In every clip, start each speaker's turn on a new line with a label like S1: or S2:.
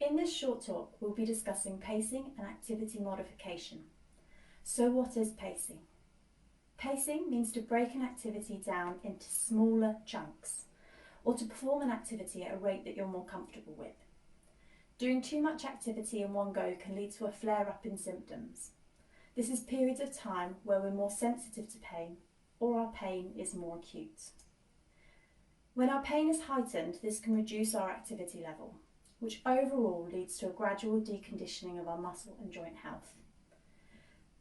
S1: In this short talk, we'll be discussing pacing and activity modification. So what is pacing? Pacing means to break an activity down into smaller chunks, or to perform an activity at a rate that you're more comfortable with. Doing too much activity in one go can lead to a flare-up in symptoms. This is periods of time where we're more sensitive to pain, or our pain is more acute. When our pain is heightened, this can reduce our activity level, which overall leads to a gradual deconditioning of our muscle and joint health.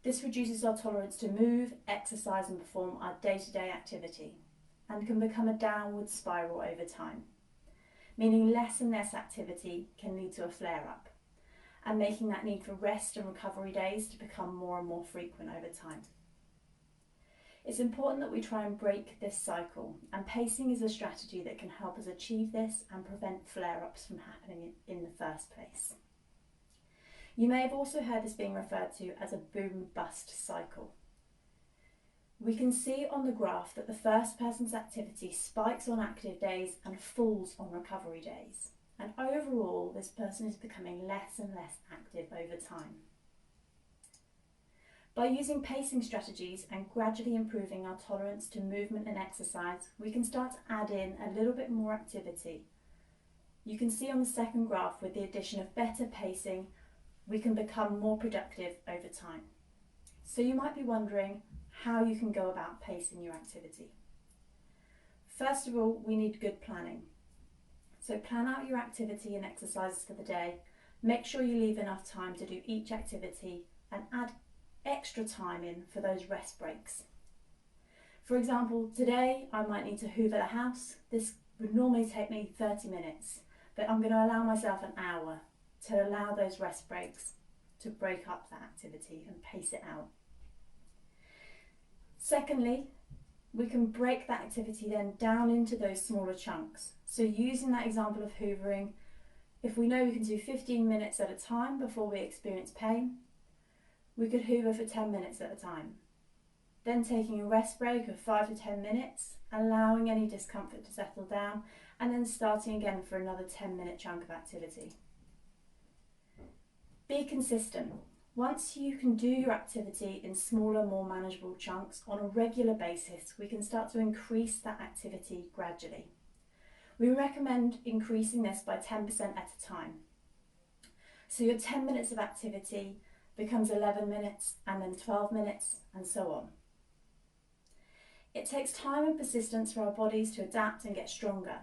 S1: This reduces our tolerance to move, exercise and perform our day-to-day activity, and can become a downward spiral over time, meaning less and less activity can lead to a flare-up, and making that need for rest and recovery days to become more and more frequent over time. It's important that we try and break this cycle, and pacing is a strategy that can help us achieve this and prevent flare-ups from happening in the first place. You may have also heard this being referred to as a boom-bust cycle. We can see on the graph that the first person's activity spikes on active days and falls on recovery days, and overall this person is becoming less and less active over time. By using pacing strategies and gradually improving our tolerance to movement and exercise, we can start to add in a little bit more activity. You can see on the second graph, with the addition of better pacing, we can become more productive over time. So you might be wondering how you can go about pacing your activity. First of all, we need good planning. So plan out your activity and exercises for the day. Make sure you leave enough time to do each activity and add extra time in for those rest breaks. For example, today I might need to hoover the house. This would normally take me 30 minutes, but I'm going to allow myself an hour to allow those rest breaks to break up that activity and pace it out. Secondly, we can break that activity then down into those smaller chunks. So using that example of hoovering, if we know we can do 15 minutes at a time before we experience pain, we could hoover for 10 minutes at a time. Then taking a rest break of 5 to 10 minutes, allowing any discomfort to settle down, and then starting again for another 10-minute chunk of activity. Be consistent. Once you can do your activity in smaller, more manageable chunks on a regular basis, we can start to increase that activity gradually. We recommend increasing this by 10% at a time. So your 10 minutes of activity becomes 11 minutes and then 12 minutes and so on. It takes time and persistence for our bodies to adapt and get stronger.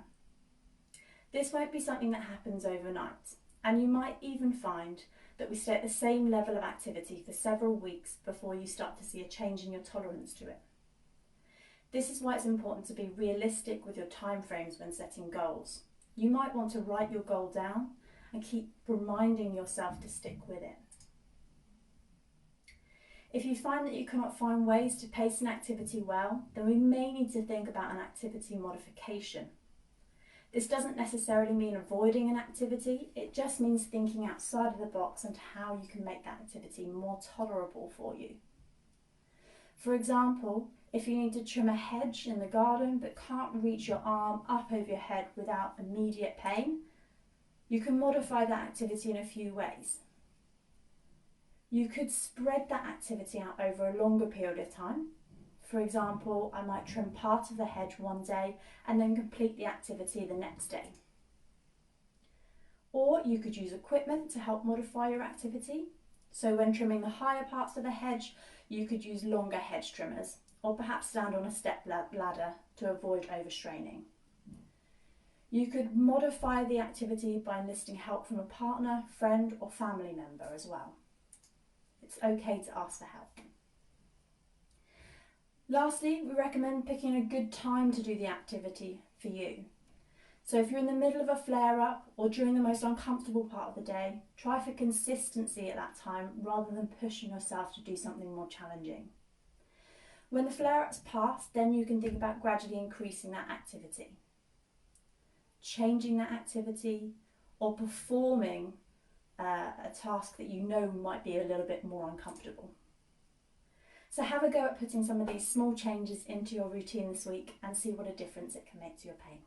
S1: This won't be something that happens overnight, and you might even find that we stay at the same level of activity for several weeks before you start to see a change in your tolerance to it. This is why it's important to be realistic with your timeframes when setting goals. You might want to write your goal down and keep reminding yourself to stick with it. If you find that you cannot find ways to pace an activity well, then we may need to think about an activity modification. This doesn't necessarily mean avoiding an activity, it just means thinking outside of the box and how you can make that activity more tolerable for you. For example, if you need to trim a hedge in the garden but can't reach your arm up over your head without immediate pain, you can modify that activity in a few ways. You could spread that activity out over a longer period of time. For example, I might trim part of the hedge one day and then complete the activity the next day. Or you could use equipment to help modify your activity. So when trimming the higher parts of the hedge, you could use longer hedge trimmers, or perhaps stand on a step ladder to avoid overstraining. You could modify the activity by enlisting help from a partner, friend, or family member as well. It's okay to ask for help. Lastly, we recommend picking a good time to do the activity for you. So if you're in the middle of a flare-up or during the most uncomfortable part of the day, try for consistency at that time rather than pushing yourself to do something more challenging. When the flare-up's passed, then you can think about gradually increasing that activity, changing that activity, or performing a task that you know might be a little bit more uncomfortable. So have a go at putting some of these small changes into your routine this week and see what a difference it can make to your pain.